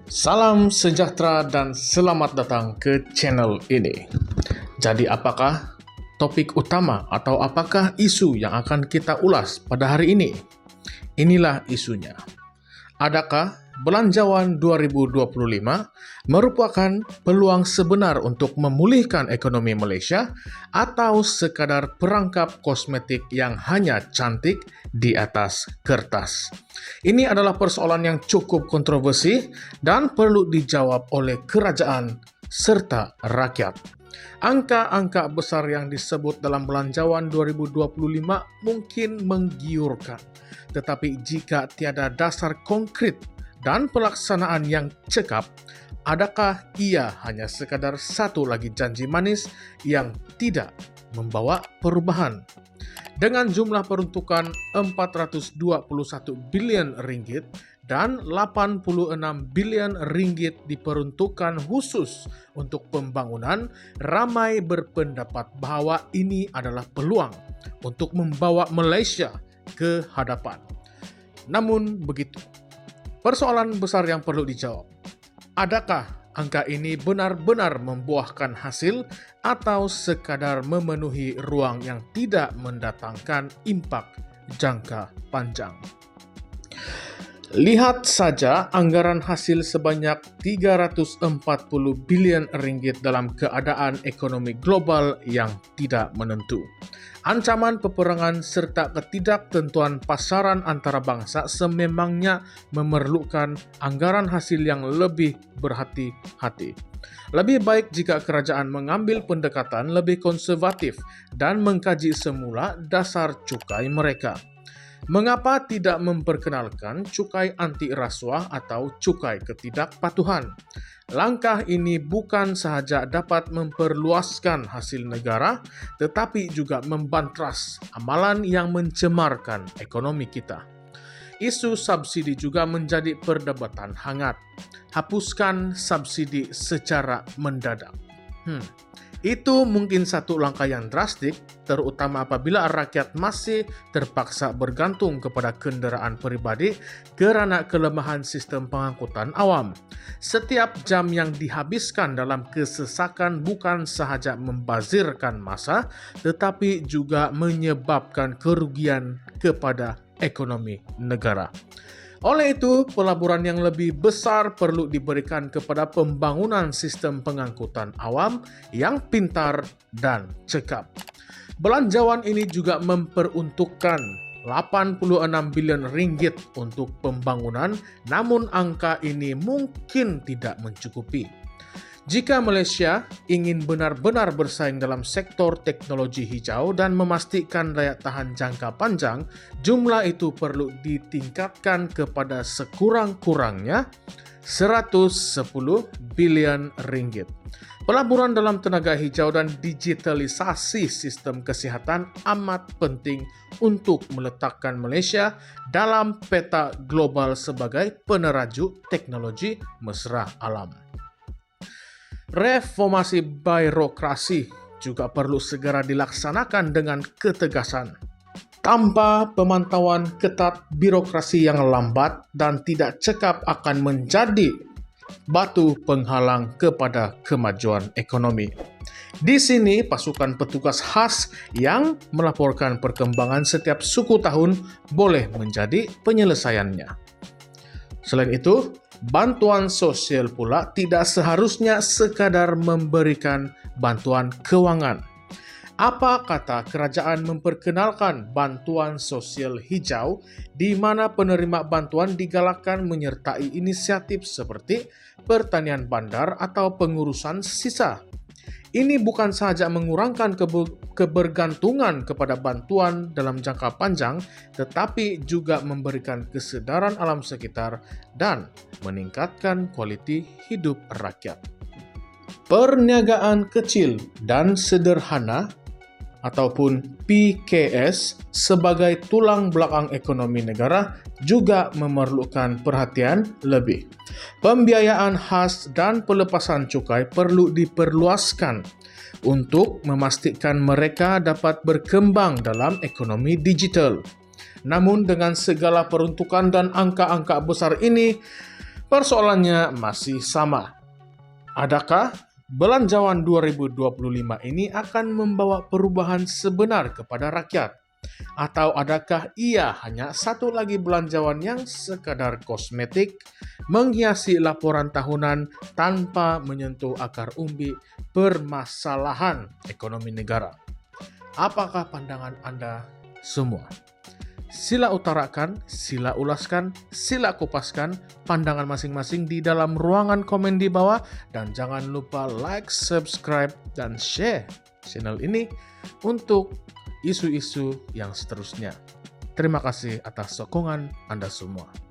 Salam sejahtera dan selamat datang ke channel ini. Jadi apakah topik utama atau apakah isu yang akan kita ulas pada hari ini? Inilah isunya. Adakah Belanjawan 2025 merupakan peluang sebenar untuk memulihkan ekonomi Malaysia atau sekadar perangkap kosmetik yang hanya cantik di atas kertas? Ini adalah persoalan yang cukup kontroversi dan perlu dijawab oleh kerajaan serta rakyat. Angka-angka besar yang disebut dalam Belanjawan 2025 mungkin menggiurkan, tetapi jika tiada dasar konkret dan pelaksanaan yang cekap, adakah ia hanya sekadar satu lagi janji manis yang tidak membawa perubahan? Dengan jumlah peruntukan 421 bilion ringgit dan 86 bilion ringgit diperuntukkan khusus untuk pembangunan, ramai berpendapat bahawa ini adalah peluang untuk membawa Malaysia ke hadapan. Namun begitu, persoalan besar yang perlu dijawab, adakah angka ini benar-benar membuahkan hasil atau sekadar memenuhi ruang yang tidak mendatangkan impak jangka panjang? Lihat saja anggaran hasil sebanyak 340 bilion ringgit dalam keadaan ekonomi global yang tidak menentu. Ancaman peperangan serta ketidaktentuan pasaran antarabangsa sememangnya memerlukan anggaran hasil yang lebih berhati-hati. Lebih baik jika kerajaan mengambil pendekatan lebih konservatif dan mengkaji semula dasar cukai mereka. Mengapa tidak memperkenalkan cukai anti rasuah atau cukai ketidakpatuhan? Langkah ini bukan sahaja dapat memperluaskan hasil negara, tetapi juga membantras amalan yang mencemarkan ekonomi kita. Isu subsidi juga menjadi perdebatan hangat. Hapuskan subsidi secara mendadak. Itu mungkin satu langkah yang drastik, terutama apabila rakyat masih terpaksa bergantung kepada kenderaan peribadi kerana kelemahan sistem pengangkutan awam. Setiap jam yang dihabiskan dalam kesesakan bukan sahaja membazirkan masa, tetapi juga menyebabkan kerugian kepada ekonomi negara. Oleh itu, pelaburan yang lebih besar perlu diberikan kepada pembangunan sistem pengangkutan awam yang pintar dan cekap. Belanjawan ini juga memperuntukkan 86 bilion ringgit untuk pembangunan, namun angka ini mungkin tidak mencukupi. Jika Malaysia ingin benar-benar bersaing dalam sektor teknologi hijau dan memastikan daya tahan jangka panjang, jumlah itu perlu ditingkatkan kepada sekurang-kurangnya 110 bilion ringgit. Pelaburan dalam tenaga hijau dan digitalisasi sistem kesihatan amat penting untuk meletakkan Malaysia dalam peta global sebagai peneraju teknologi mesra alam. Reformasi birokrasi juga perlu segera dilaksanakan dengan ketegasan. Tanpa pemantauan ketat, birokrasi yang lambat dan tidak cekap akan menjadi batu penghalang kepada kemajuan ekonomi. Di sini, pasukan petugas khas yang melaporkan perkembangan setiap suku tahun boleh menjadi penyelesaiannya. Selain itu, bantuan sosial pula tidak seharusnya sekadar memberikan bantuan kewangan. Apa kata kerajaan memperkenalkan bantuan sosial hijau di mana penerima bantuan digalakkan menyertai inisiatif seperti pertanian bandar atau pengurusan sisa? Ini bukan sahaja mengurangkan kebergantungan kepada bantuan dalam jangka panjang, tetapi juga memberikan kesedaran alam sekitar dan meningkatkan kualiti hidup rakyat. Perniagaan kecil dan sederhana ataupun PKS sebagai tulang belakang ekonomi negara juga memerlukan perhatian lebih. Pembiayaan khas dan pelepasan cukai perlu diperluaskan untuk memastikan mereka dapat berkembang dalam ekonomi digital. Namun dengan segala peruntukan dan angka-angka besar ini, Persoalannya masih sama. Adakah belanjawan 2025 ini akan membawa perubahan sebenar kepada rakyat? Atau adakah ia hanya satu lagi belanjawan yang sekadar kosmetik, menghiasi laporan tahunan tanpa menyentuh akar umbi permasalahan ekonomi negara? Apakah pandangan Anda semua? Sila utarakan, sila ulaskan, sila kupaskan pandangan masing-masing di dalam ruangan komen di bawah, dan jangan lupa like, subscribe, dan share channel ini untuk isu-isu yang seterusnya. Terima kasih atas sokongan Anda semua.